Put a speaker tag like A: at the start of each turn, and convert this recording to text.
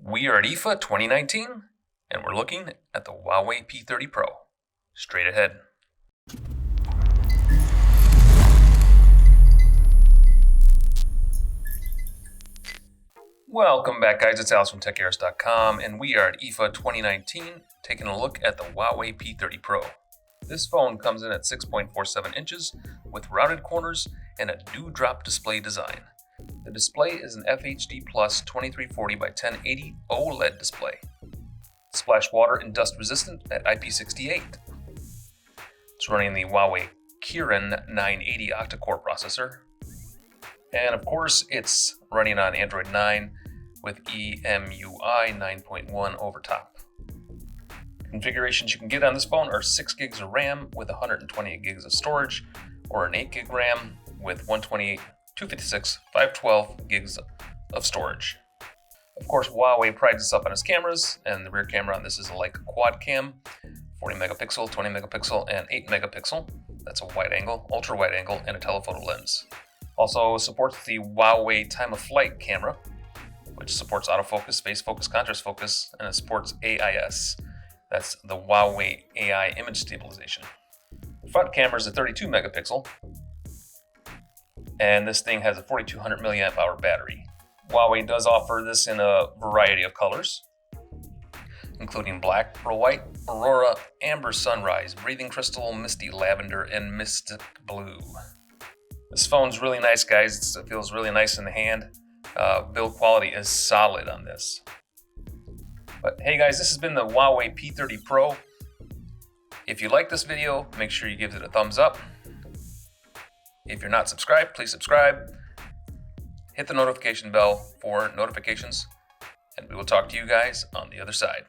A: We are at IFA 2019, and we're looking at the Huawei P30 Pro. Straight ahead. Welcome back, guys. It's Alex from TECHAERIS.com, and we are at IFA 2019, taking a look at the Huawei P30 Pro. This phone comes in at 6.47 inches with rounded corners and a dewdrop display design. The display is an FHD Plus 2340 by 1080 OLED display. Splash water and dust resistant at IP68. It's running the Huawei Kirin 980 octa-core processor. And of course, it's running on Android 9 with EMUI 9.1 over top. Configurations you can get on this phone are 6 gigs of RAM with 128 gigs of storage, or an 8 gig RAM with 128, 256, 512 gigs of storage. Of course, Huawei prides itself on its cameras, and the rear camera on this is a Leica quad cam, 40 megapixel, 20 megapixel, and 8 megapixel. That's a wide angle, ultra wide angle, and a telephoto lens. Also supports the Huawei time of flight camera, which supports autofocus, face focus, contrast focus, and it supports AIS. That's the Huawei AI image stabilization. The front camera is a 32 megapixel, and this thing has a 4200 milliamp hour battery. Huawei does offer this in a variety of colors, including black, pearl white, aurora, amber sunrise, breathing crystal, misty lavender, and mystic blue. This phone's really nice, guys. It feels really nice in the hand. Build quality is solid on this. But hey guys, this has been the Huawei P30 Pro. If you like this video, make sure you give it a thumbs up. If you're not subscribed, please subscribe. Hit the notification bell for notifications, and we will talk to you guys on the other side.